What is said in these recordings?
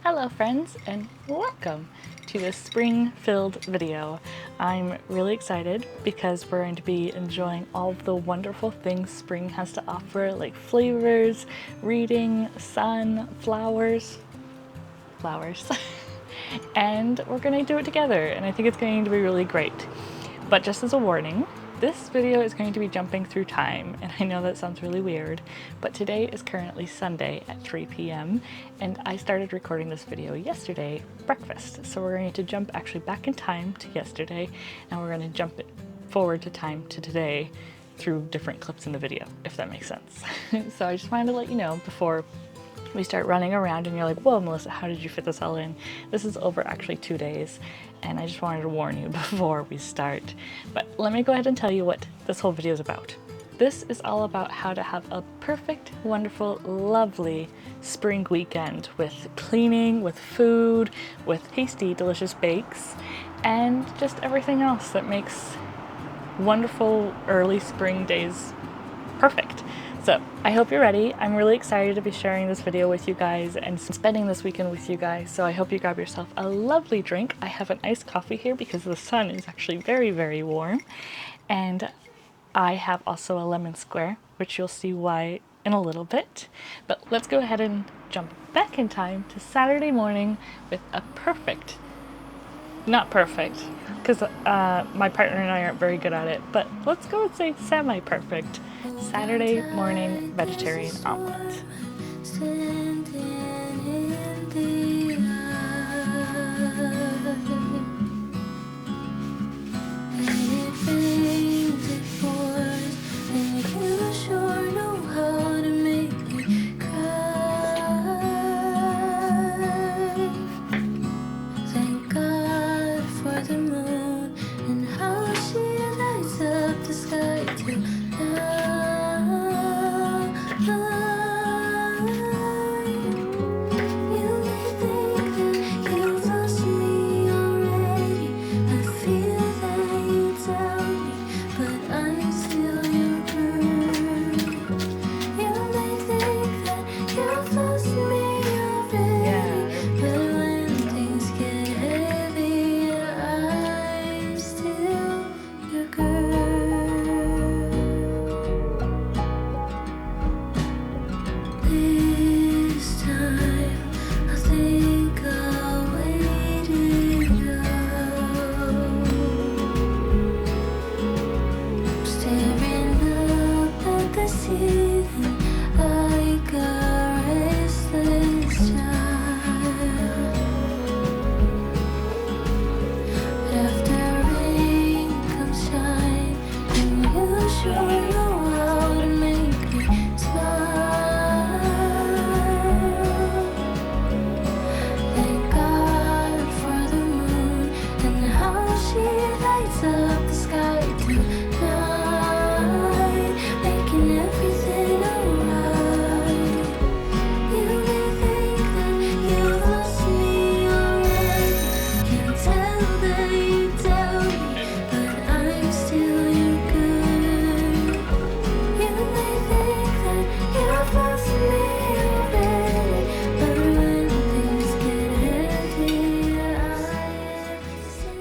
Hello friends, and welcome to this spring-filled video. I'm really excited because we're going to be enjoying all of the wonderful things spring has to offer, like flavors, reading, sun, flowers, and we're going to do it together, and I think it's going to be really great. But just as a warning, this video is going to be jumping through time, and I know that sounds really weird, but today is currently Sunday at 3 p.m. and I started recording this video yesterday, breakfast. So we're going to jump actually back in time to yesterday, and we're going to jump it forward to time to today through different clips in the video, if that makes sense. So I just wanted to let you know before we start running around and you're like, whoa, Melissa, how did you fit this all in? This is over actually 2 days, and I just wanted to warn you before we start. But let me go ahead and tell you what this whole video is about. This is all about how to have a perfect, wonderful, lovely spring weekend with cleaning, with food, with tasty, delicious bakes, and just everything else that makes wonderful early spring days perfect. So I hope you're ready. I'm really excited to be sharing this video with you guys and spending this weekend with you guys. So I hope you grab yourself a lovely drink. I have an iced coffee here because the sun is actually very, very warm. And I have also a lemon square, which you'll see why in a little bit. But let's go ahead and jump back in time to Saturday morning with a perfect, not perfect, because my partner and I aren't very good at it, but let's go and say semi-perfect Saturday morning vegetarian omelette.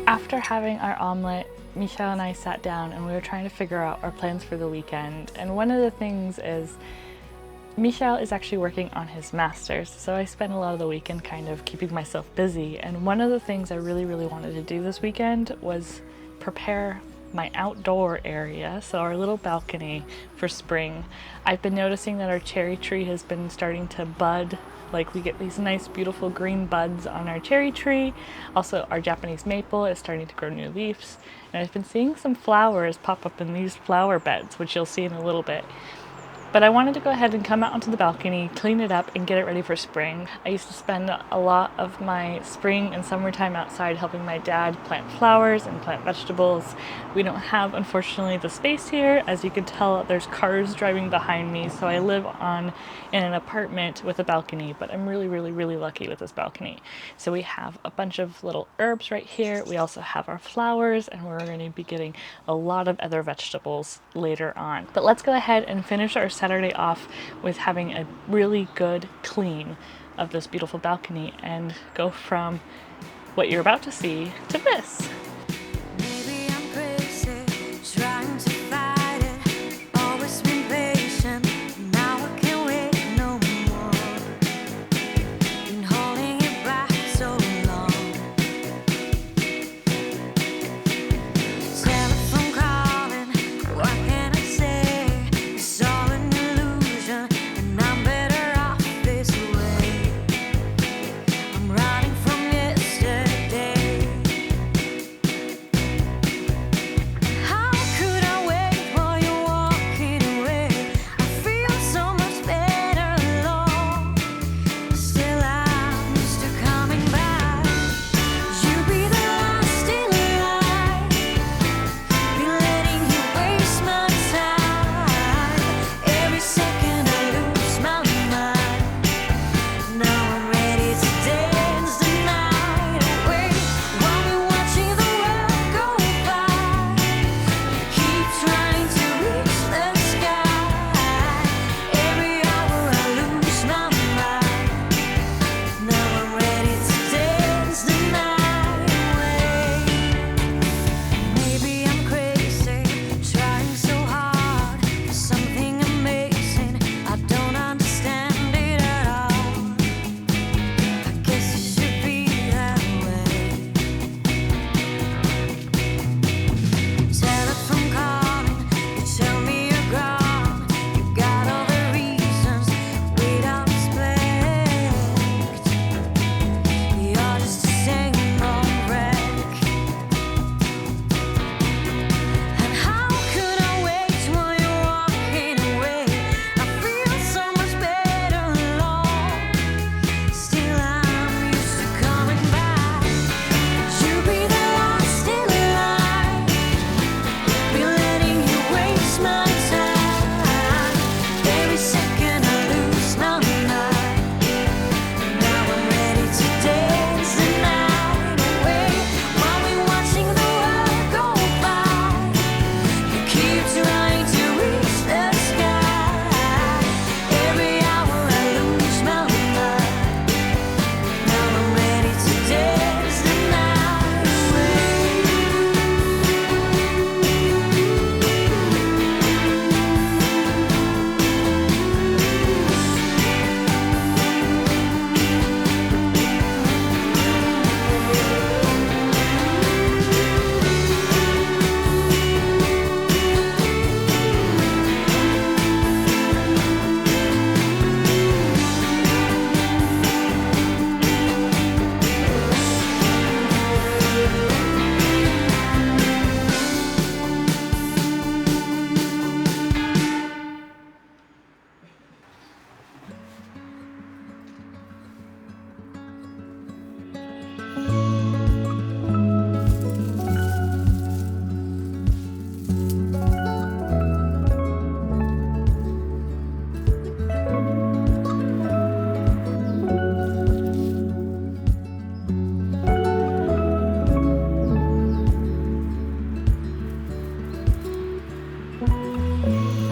After having our omelet, Michelle and I sat down and we were trying to figure out our plans for the weekend. And one of the things is Michelle is actually working on his master's, so I spent a lot of the weekend kind of keeping myself busy. And one of the things I really wanted to do this weekend was prepare my outdoor area, so our little balcony, for spring. I've been noticing that our cherry tree has been starting to bud. Like, we get these nice beautiful green buds on our cherry tree. Also, our Japanese maple is starting to grow new leaves. And I've been seeing some flowers pop up in these flower beds, which you'll see in a little bit. But I wanted to go ahead and come out onto the balcony, clean it up, and get it ready for spring. I used to spend a lot of my spring and summertime outside helping my dad plant flowers and plant vegetables. We don't have, unfortunately, the space here. As you can tell, there's cars driving behind me, so I live in an apartment with a balcony, but I'm really lucky with this balcony. So we have a bunch of little herbs right here. We also have our flowers, and we're going to be getting a lot of other vegetables later on. But let's go ahead and finish our Saturday off with having a really good clean of this beautiful balcony and go from what you're about to see to this. Maybe I'm crazy, trying to fight it. Always been patient, now I can't wait no more. Been holding it back so long. Telephone calling, what can I say? It's all an illusion, and I'm better off this way. I'm running from yesterday. How could I wait while you're walking away? I feel so much better alone. Still I'm used to coming back. You be the last in line. Be letting you waste my time. Every second I lose my mind. Now I'm ready to dance the night away. While we're watching the world go by, keep trying to reach the sky. Every hour I lose my mind. Now I'm ready to dance the night away. Maybe I'm crazy, trying so hard for something amazing. I don't understand it at all. I guess it should be that way. Telephone calling, you tell me you're gone. You got all the reasons we don't expect. You're just the same old wreck. And how could I wait while you're walking away? I feel so much better alone. Still I'm used to coming back. You be the last in line. Be letting you waste my time. Every second I lose my mind. Now I'm ready to dance the night away. While we're watching the world go by, you keep trying to reach the sky. Every hour I lose my mind. Now I'm ready to dance the night away.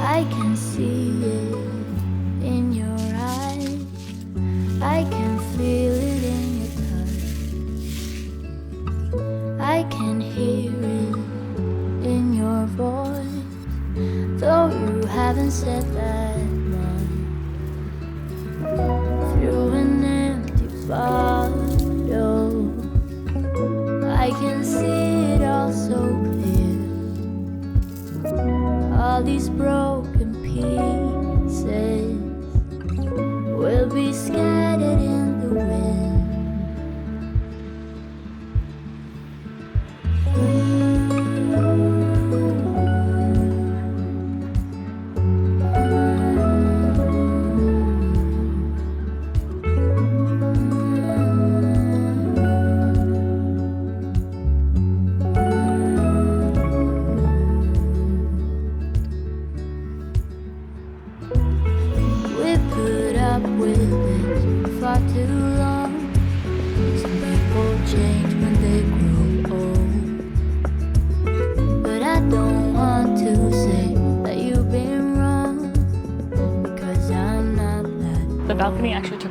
I can see it in your eyes. I can feel it in your touch. I can hear it in your voice, though you haven't said that much. Through an empty bottle, I can see it all so clear. All these broken pieces will be scattered in the wind.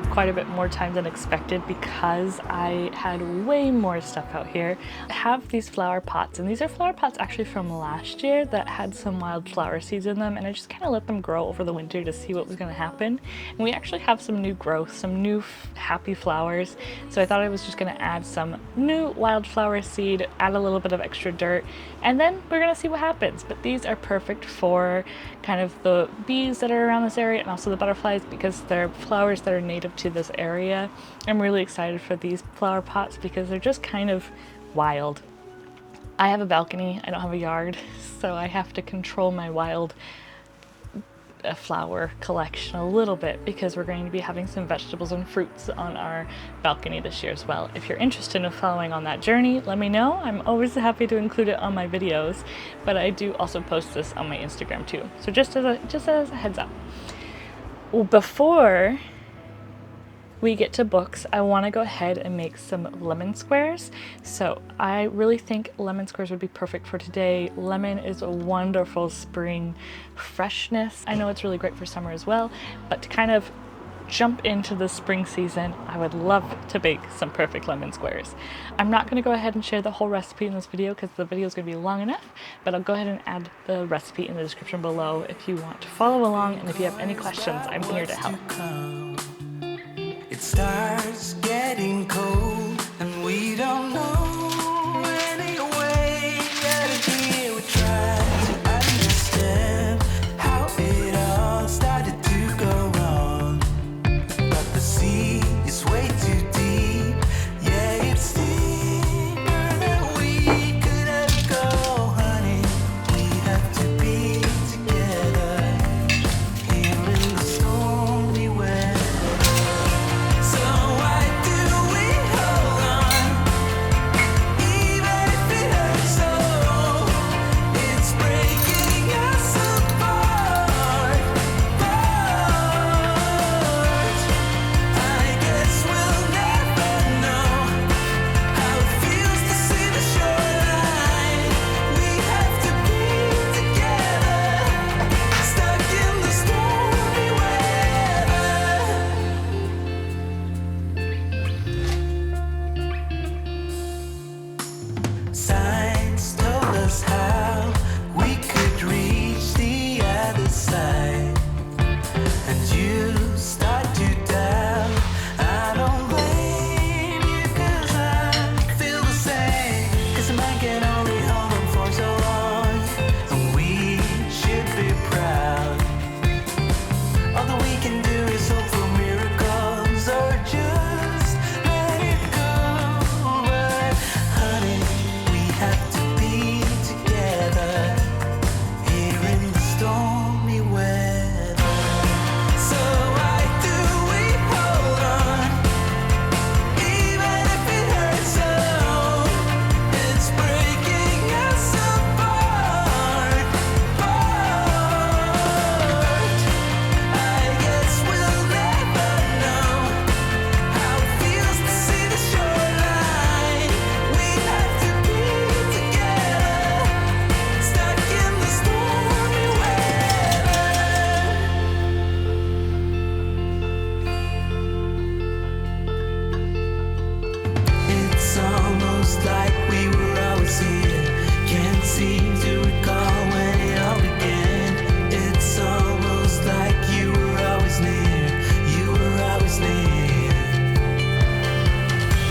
quite a bit more time than expected because I had way more stuff out here. I have these flower pots, and these are flower pots actually from last year that had some wildflower seeds in them, and I just kind of let them grow over the winter to see what was going to happen. And we actually have some new growth, some new happy flowers, so I thought I was just going to add some new wildflower seed, add a little bit of extra dirt, and then we're going to see what happens. But these are perfect for kind of the bees that are around this area and also the butterflies because they're flowers that are native to this area. I'm really excited for these flower pots because they're just kind of wild. I have a balcony, I don't have a yard, so I have to control my wild flower collection a little bit because we're going to be having some vegetables and fruits on our balcony this year as well. If you're interested in following on that journey, let me know. I'm always happy to include it on my videos, but I do also post this on my Instagram too. So just as a heads up. Well, before we get to books, I want to go ahead and make some lemon squares. So I really think lemon squares would be perfect for today. Lemon is a wonderful spring freshness. I know it's really great for summer as well, but to kind of jump into the spring season, I would love to bake some perfect lemon squares. I'm not going to go ahead and share the whole recipe in this video because the video is going to be long enough, but I'll go ahead and add the recipe in the description below if you want to follow along, and if you have any questions, I'm here to help. It starts getting cold and we don't know any way out of here. We try to understand how it all started to go wrong, but the sea is way too deep. Yeah, it's deeper than we could ever go, honey. We have to be together here in the stormy weather. Science told us how we could reach the other side, and you start to doubt. I don't blame you, 'cause I feel the same. 'Cause a man can only hold on for so long, and we should be proud. All that we can do is hope for miracles, or just let it go. But honey, we have to be together here in the stormy weather. So why do we hold on, even if it hurts so? It's breaking us apart. I guess we'll never know how it feels to see the shoreline. We have to be together, stuck in the stormy weather. It's almost like we were always here. Can't seem to recall when it all began. It's almost like you were always near. You were always near.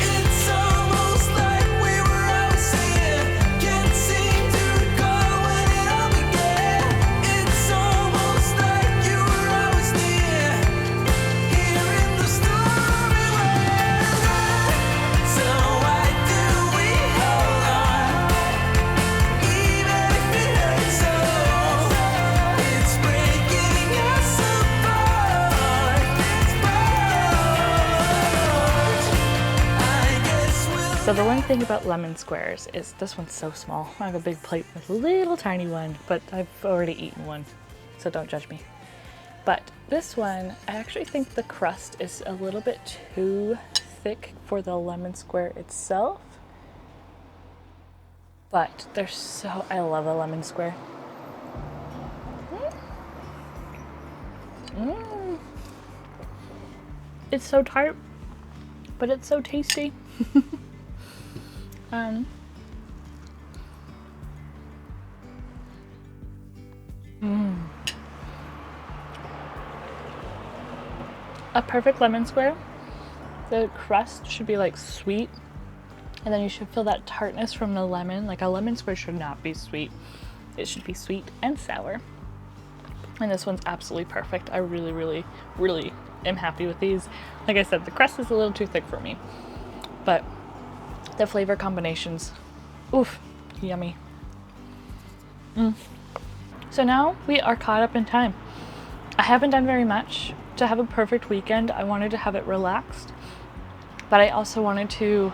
It's almost like we were always here. Can't seem to recall when it all began. It's almost like you were always near, here in the stormy weather. So why do we hold on, even if it hurts so? It's breaking us apart. I guess we'll. So the one thing about lemon squares is this one's so small. I have a big plate with a little tiny one, but I've already eaten one, so don't judge me. But this one, I actually think the crust is a little bit too thick for the lemon square itself. But they're so, I love a lemon square. It's so tart, but it's so tasty. A perfect lemon square. The crust should be like sweet, and then you should feel that tartness from the lemon. Like a lemon square should not be sweet. It should be sweet and sour. And this one's absolutely perfect. I really, really, really am happy with these. Like I said, the crust is a little too thick for me, but the flavor combinations, oof, yummy. So now we are caught up in time. I haven't done very much. To have a perfect weekend, I wanted to have it relaxed, but I also wanted to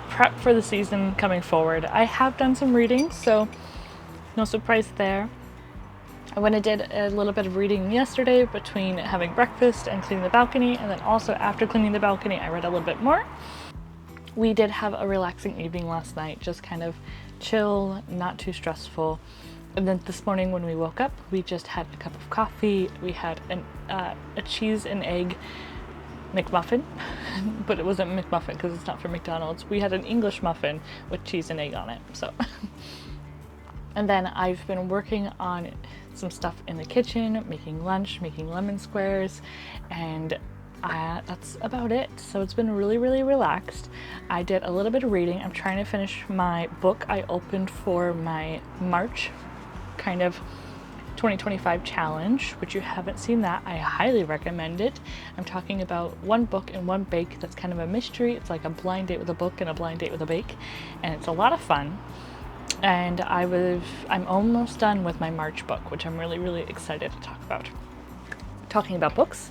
prep for the season coming forward. I have done some reading, so no surprise there. I went and did a little bit of reading yesterday between having breakfast and cleaning the balcony, and then also after cleaning the balcony I read a little bit more. We did have a relaxing evening last night, just kind of chill, not too stressful. And then this morning when we woke up, we just had a cup of coffee. We had a cheese and egg McMuffin, but it wasn't McMuffin because it's not from McDonald's. We had an English muffin with cheese and egg on it. So, and then I've been working on some stuff in the kitchen, making lunch, making lemon squares, and that's about it. So it's been really, really relaxed. I did a little bit of reading. I'm trying to finish my book I opened for my March kind of 2025 challenge, which you haven't seen that, I highly recommend it. I'm talking about one book and one bake that's kind of a mystery. It's like a blind date with a book and a blind date with a bake, and it's a lot of fun. And I'm almost done with my March book, which I'm really, really excited to talk about. Talking about books,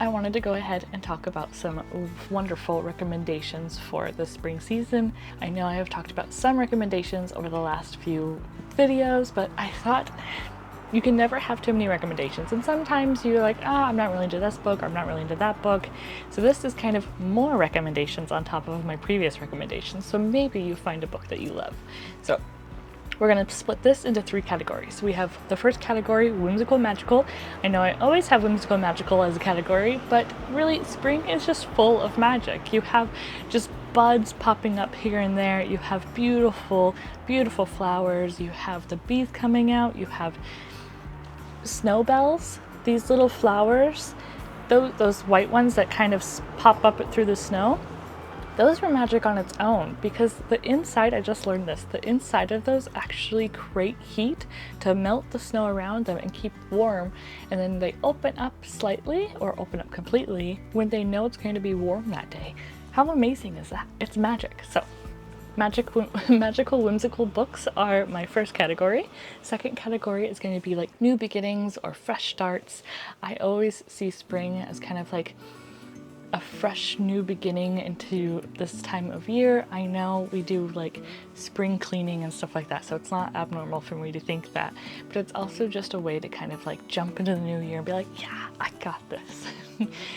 I wanted to go ahead and talk about some wonderful recommendations for the spring season. I know I have talked about some recommendations over the last few videos, but I thought you can never have too many recommendations, and sometimes you're like, I'm not really into this book, or I'm not really into that book. So this is kind of more recommendations on top of my previous recommendations, so maybe you find a book that you love. So we're going to split this into 3 categories. We have the first category, whimsical magical. I know I always have whimsical magical as a category, but really spring is just full of magic. You have just buds popping up here and there. You have beautiful, beautiful flowers. You have the bees coming out. You have snowbells, these little flowers, those white ones that kind of pop up through the snow. Those were magic on its own, because the inside, I just learned this, the inside of those actually create heat to melt the snow around them and keep warm, and then they open up slightly or open up completely when they know it's going to be warm that day. How amazing is that? It's magic. So magical whimsical books are my first category. Second category is going to be like new beginnings or fresh starts. I always see spring as kind of like a fresh new beginning into this time of year. I know we do like spring cleaning and stuff like that, so it's not abnormal for me to think that, but it's also just a way to kind of like jump into the new year and be like, yeah, I got this.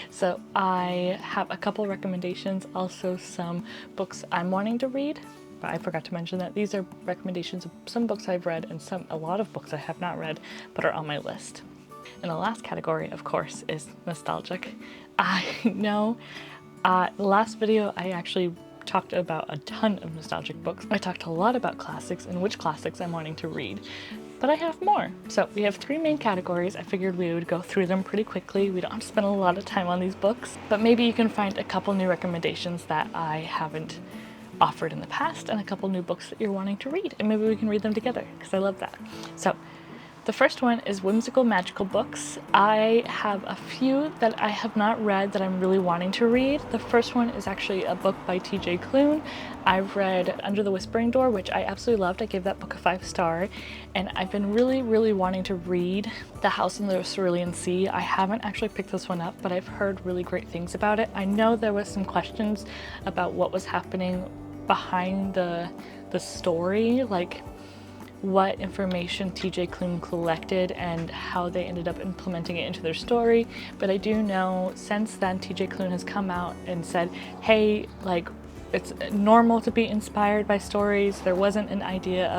So I have a couple recommendations, also some books I'm wanting to read, but I forgot to mention that these are recommendations of some books I've read and a lot of books I have not read but are on my list. And the last category, of course, is nostalgic. I know the last video I actually talked about a ton of nostalgic books. I talked a lot about classics and which classics I'm wanting to read, but I have more. So we have 3 main categories. I figured we would go through them pretty quickly. We don't have to spend a lot of time on these books, but maybe you can find a couple new recommendations that I haven't offered in the past and a couple new books that you're wanting to read, and maybe we can read them together because I love that. So the first one is whimsical magical books. I have a few that I have not read that I'm really wanting to read. The first one is actually a book by TJ Klune. I've read Under the Whispering Door, which I absolutely loved. I gave that book a 5-star, and I've been really, really wanting to read The House in the Cerulean Sea. I haven't actually picked this one up, but I've heard really great things about it. I know there was some questions about what was happening behind the story, like what information TJ Klune collected and how they ended up implementing it into their story. But I do know since then TJ Klune has come out and said, hey, like, it's normal to be inspired by stories. There wasn't an idea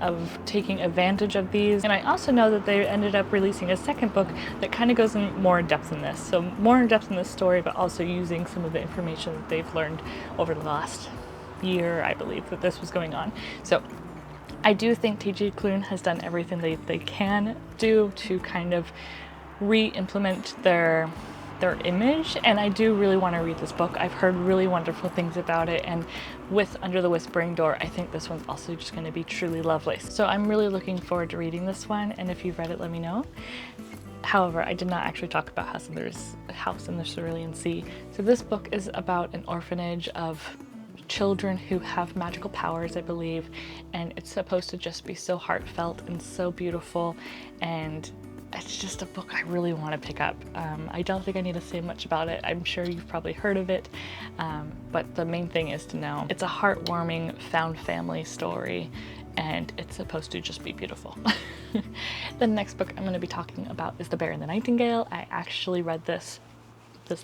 of taking advantage of these. And I also know that they ended up releasing a second book that kind of goes in more in depth in this. So more in depth in this story, but also using some of the information that they've learned over the last year, I believe, that this was going on. So I do think TG Klune has done everything they can do to kind of re-implement their image, and I do really want to read this book. I've heard really wonderful things about it, and with Under the Whispering Door, I think this one's also just going to be truly lovely. So I'm really looking forward to reading this one, and if you've read it, let me know. However, I did not actually talk about House in the Cerulean Sea. So this book is about an orphanage of children who have magical powers, I believe, and it's supposed to just be so heartfelt and so beautiful, and it's just a book I really want to pick up. I don't think I need to say much about it. I'm sure you've probably heard of it, but the main thing is to know it's a heartwarming found family story, and it's supposed to just be beautiful. The next book I'm going to be talking about is The Bear and the Nightingale. I actually read this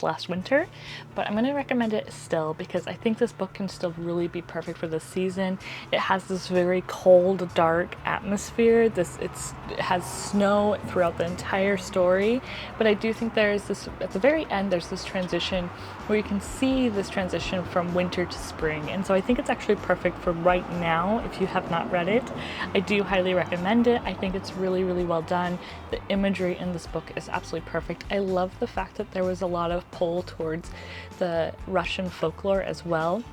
last winter, but I'm going to recommend it still because I think this book can still really be perfect for this season. It has this very cold, dark atmosphere. It has snow throughout the entire story, but I do think there's this, at the very end, there's this transition where you can see this transition from winter to spring, and so I think it's actually perfect for right now if you have not read it. I do highly recommend it. I think it's really, really well done. The imagery in this book is absolutely perfect. I love the fact that there was a lot of pull towards the Russian folklore as well.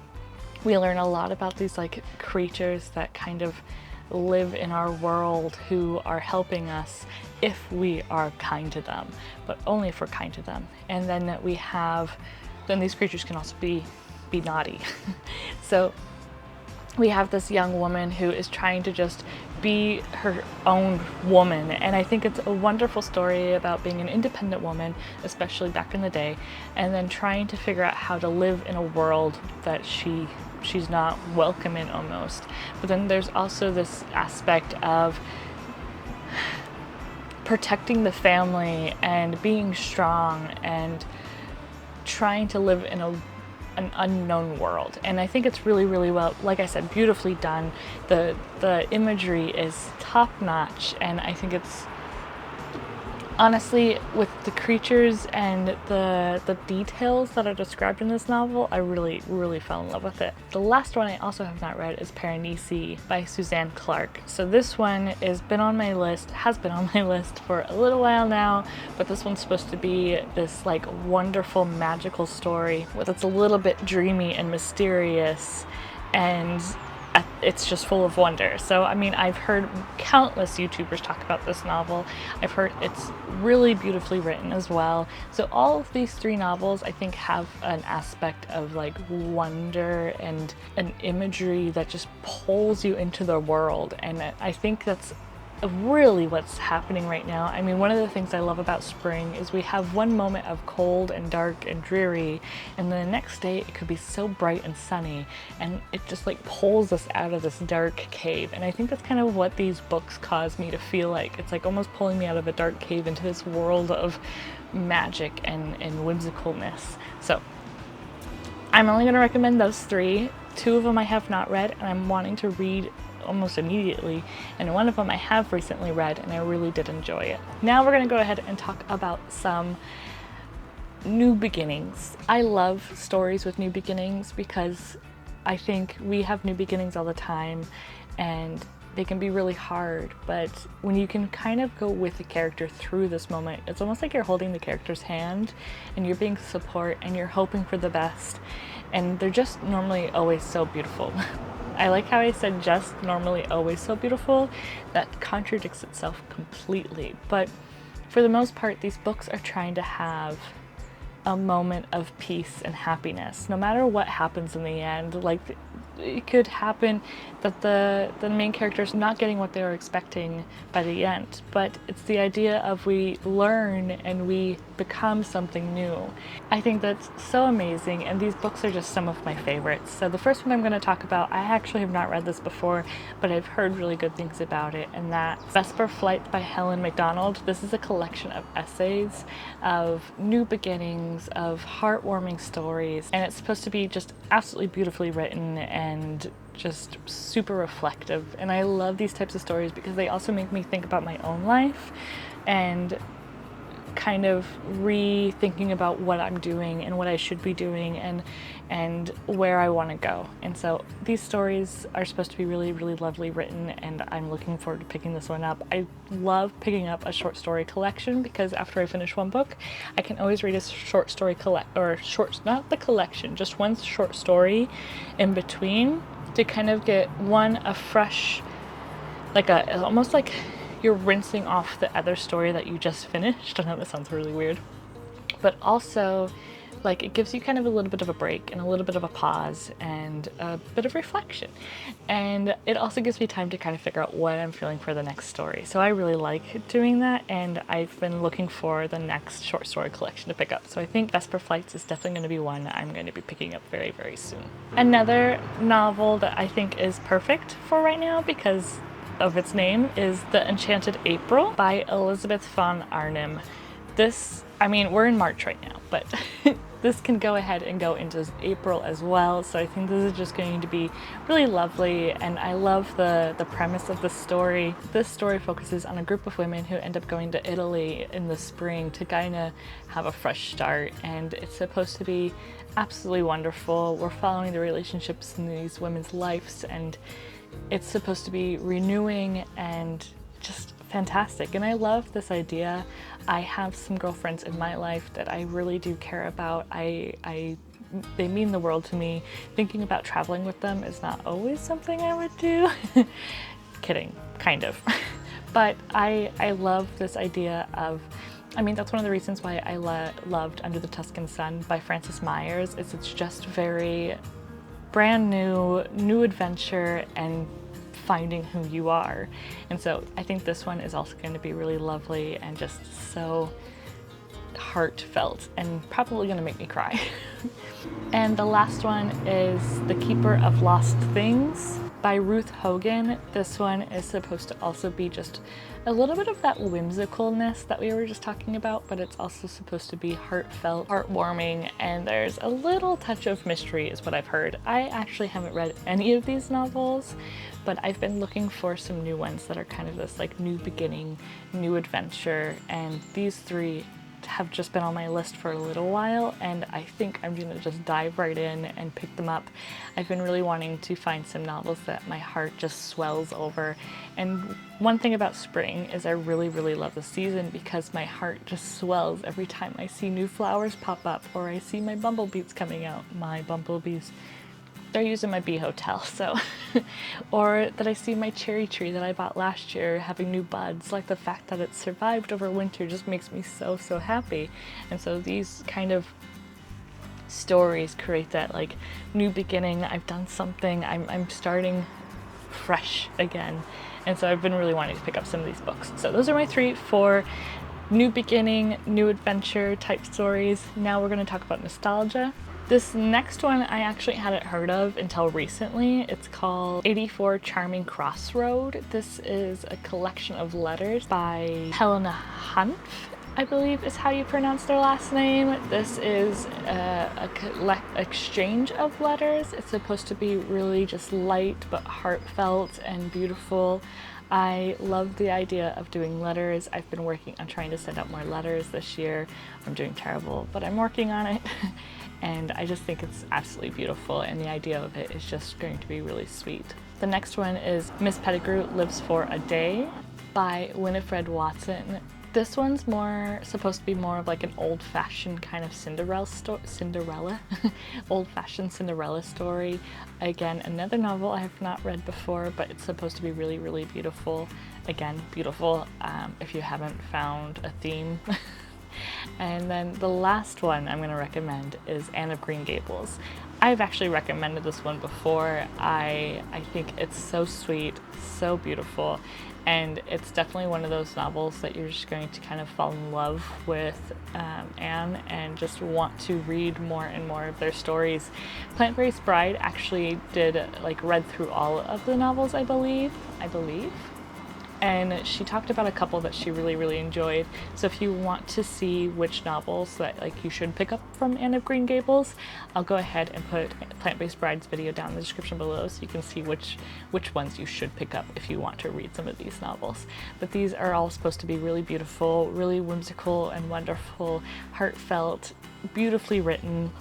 We learn a lot about these like creatures that kind of live in our world who are helping us if we are kind to them, but only if we're kind to them. And then then these creatures can also be naughty. So we have this young woman who is trying to just be her own woman, and I think it's a wonderful story about being an independent woman, especially back in the day, and then trying to figure out how to live in a world that she's not welcome in almost. But then there's also this aspect of protecting the family and being strong and trying to live in an unknown world, and I think it's really, really well, like I said, beautifully done. The imagery is top notch, and I think it's honestly, with the creatures and the details that are described in this novel, I really, really fell in love with it. The last one I also have not read is Piranesi by Susanna Clarke. So this one has been on my list for a little while now, but this one's supposed to be this like wonderful magical story that's a little bit dreamy and mysterious, and it's just full of wonder. So I mean, I've heard countless YouTubers talk about this novel. I've heard it's really beautifully written as well. So all of these three novels I think have an aspect of like wonder and an imagery that just pulls you into the world, and I think that's really what's happening right now. I mean, one of the things I love about spring is we have one moment of cold and dark and dreary, and then the next day it could be so bright and sunny, and it just like pulls us out of this dark cave. And I think that's kind of what these books cause me to feel like. It's like almost pulling me out of a dark cave into this world of magic and whimsicalness. So I'm only going to recommend those three. Two of them I have not read, and I'm wanting to read almost immediately, and one of them I have recently read and I really did enjoy it. Now we're going to go ahead and talk about some new beginnings. I love stories with new beginnings because I think we have new beginnings all the time and they can be really hard, but when you can kind of go with the character through this moment, it's almost like you're holding the character's hand and you're being support and you're hoping for the best, and they're just normally always so beautiful. I like how I said just normally always so beautiful. That contradicts itself completely, but for the most part these books are trying to have a moment of peace and happiness no matter what happens in the end. Like, it could happen that the main character's not getting what they were expecting by the end, but it's the idea of we learn and we become something new. I think that's so amazing, and these books are just some of my favorites. So the first one I'm going to talk about, I actually have not read this before, but I've heard really good things about it, and that's Vesper Flight by Helen Macdonald. This is a collection of essays, of new beginnings, of heartwarming stories, and it's supposed to be just absolutely beautifully written and just super reflective. And I love these types of stories because they also make me think about my own life and kind of rethinking about what I'm doing and what I should be doing and where I want to go. And so these stories are supposed to be really, really lovely written, and I'm looking forward to picking this one up. I love picking up a short story collection because after I finish one book, I can always read a short story not the collection, just one short story in between to kind of get a fresh, almost like you're rinsing off the other story that you just finished. I know that sounds really weird, but also like it gives you kind of a little bit of a break and a little bit of a pause and a bit of reflection. And it also gives me time to kind of figure out what I'm feeling for the next story. So I really like doing that, and I've been looking for the next short story collection to pick up. So I think Vesper Flights is definitely going to be one I'm going to be picking up very, very soon. Another novel that I think is perfect for right now because of its name is The Enchanted April by Elizabeth von Arnim. We're in March right now, but this can go ahead and go into April as well. So I think this is just going to be really lovely, and I love the premise of the story. This story focuses on a group of women who end up going to Italy in the spring to kind of have a fresh start, and it's supposed to be absolutely wonderful. We're following the relationships in these women's lives, and it's supposed to be renewing and just fantastic. And I love this idea. I have some girlfriends in my life that I really do care about. They mean the world to me. Thinking about traveling with them is not always something I would do. Kidding, kind of. But I love this idea of, that's one of the reasons why I loved Under the Tuscan Sun by Frances Myers. It's just very brand new adventure and finding who you are. And so I think this one is also going to be really lovely and just so heartfelt and probably going to make me cry. And the last one is The Keeper of Lost Things by Ruth Hogan. This one is supposed to also be just a little bit of that whimsicalness that we were just talking about, but it's also supposed to be heartfelt, heartwarming, and there's a little touch of mystery is what I've heard. I actually haven't read any of these novels, but I've been looking for some new ones that are kind of this like new beginning, new adventure, and these three have just been on my list for a little while, and I think I'm gonna just dive right in and pick them up. I've been really wanting to find some novels that my heart just swells over, and one thing about spring is I really, really love the season because my heart just swells every time I see new flowers pop up or I see my bumblebees coming out. My bumblebees, they're using my bee hotel, so or that I see my cherry tree that I bought last year having new buds. Like the fact that it survived over winter just makes me so happy. And so these kind of stories create that like new beginning. I've done something, I'm starting fresh again, and so I've been really wanting to pick up some of these books. So those are my three for new beginning, new adventure type stories. Now we're going to talk about nostalgia. This next one I actually hadn't heard of until recently. It's called 84 Charming Crossroad. This is a collection of letters by Helen Hanff, I believe is how you pronounce their last name. This is a exchange of letters. It's supposed to be really just light but heartfelt and beautiful. I love the idea of doing letters. I've been working on trying to send out more letters this year. I'm doing terrible, but I'm working on it. And I just think it's absolutely beautiful, and the idea of it is just going to be really sweet. The next one is Miss Pettigrew Lives for a Day by Winifred Watson. This one's supposed to be more of like an old-fashioned kind of old-fashioned Cinderella story. Again, another novel I have not read before, but it's supposed to be really, really beautiful. Again, beautiful if you haven't found a theme. And then the last one I'm going to recommend is Anne of Green Gables. I've actually recommended this one before. I think it's so sweet, so beautiful, and it's definitely one of those novels that you're just going to kind of fall in love with Anne and just want to read more and more of their stories. Plant-Based Bride actually read through all of the novels, I believe. And she talked about a couple that she really enjoyed. So if you want to see which novels that you should pick up from Anne of Green Gables, I'll go ahead and put Plant-Based Bride's video down in the description below so you can see which ones you should pick up if you want to read some of these novels. But these are all supposed to be really beautiful, really whimsical and wonderful, heartfelt, beautifully written.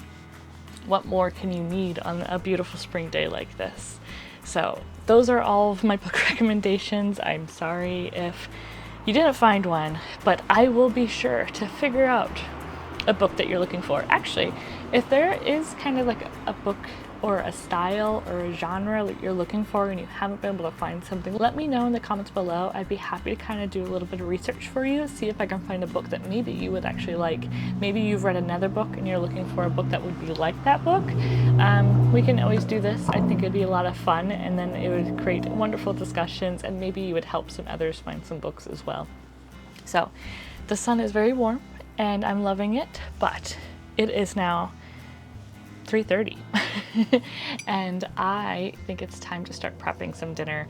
What more can you need on a beautiful spring day like this? So those are all of my book recommendations. I'm sorry if you didn't find one, but I will be sure to figure out a book that you're looking for. Actually, if there is kind of like a book or a style or a genre that you're looking for and you haven't been able to find something, let me know in the comments below. I'd be happy to kind of do a little bit of research for you, see if I can find a book that maybe you would actually like. Maybe you've read another book and you're looking for a book that would be like that book. We can always do this. I think it'd be a lot of fun, and then it would create wonderful discussions, and maybe you would help some others find some books as well. So the sun is very warm and I'm loving it, but it is now 3:30 and I think it's time to start prepping some dinner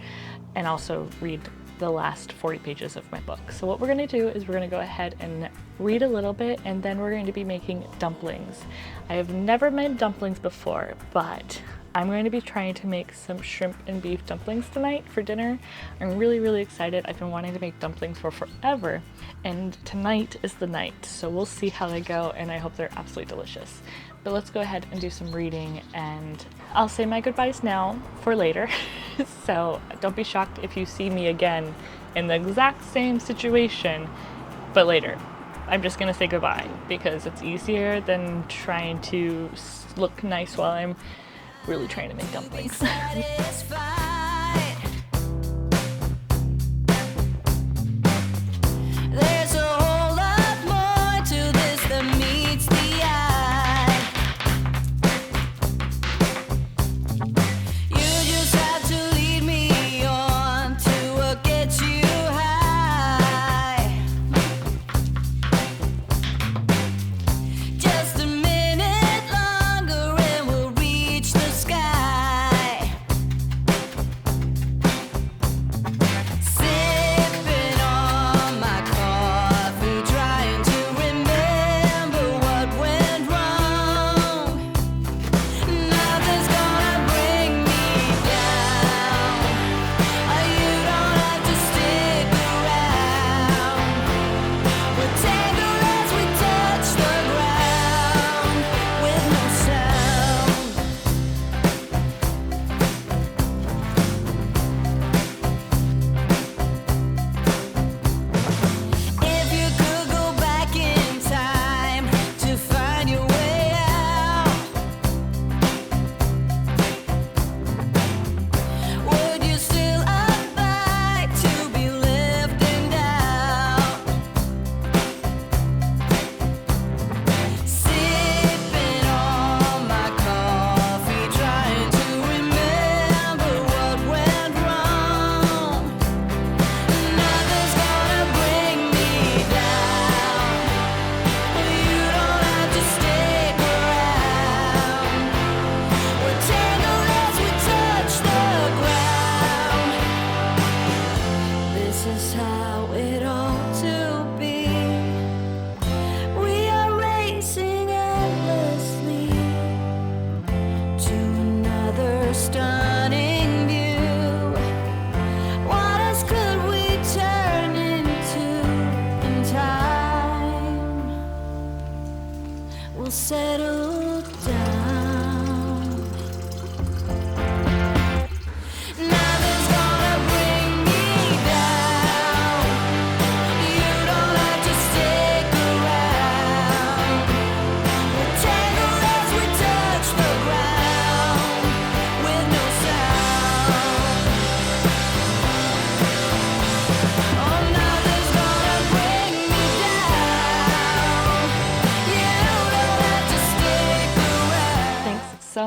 and also read the last 40 pages of my book. So what we're going to do is we're going to go ahead and read a little bit, and then we're going to be making dumplings. I have never made dumplings before, but I'm going to be trying to make some shrimp and beef dumplings tonight for dinner. I'm really excited. I've been wanting to make dumplings for forever, and tonight is the night. So we'll see how they go, and I hope they're absolutely delicious. But let's go ahead and do some reading, and I'll say my goodbyes now for later. So don't be shocked if you see me again in the exact same situation, but later. I'm just gonna say goodbye because it's easier than trying to look nice while I'm really trying to make dumplings.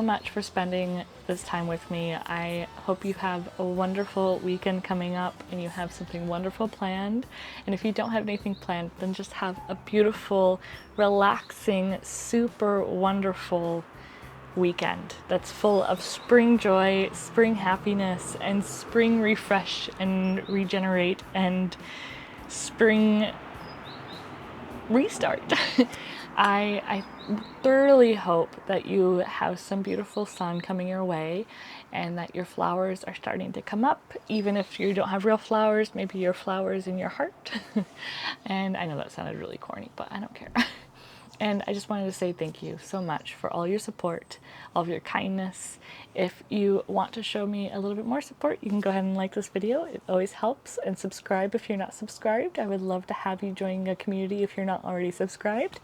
much for spending this time with me. I hope you have a wonderful weekend coming up and you have something wonderful planned. And if you don't have anything planned, then just have a beautiful, relaxing, super wonderful weekend that's full of spring joy, spring happiness, and spring refresh and regenerate and spring restart. I thoroughly hope that you have some beautiful sun coming your way and that your flowers are starting to come up. Even if you don't have real flowers, maybe your flowers in your heart. And I know that sounded really corny, but I don't care. And I just wanted to say thank you so much for all your support, all of your kindness. If you want to show me a little bit more support, you can go ahead and like this video. It always helps. And subscribe if you're not subscribed. I would love to have you join a community if you're not already subscribed.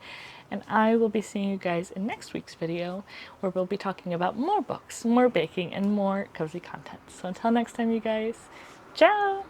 And I will be seeing you guys in next week's video, where we'll be talking about more books, more baking, and more cozy content. So until next time, you guys, ciao!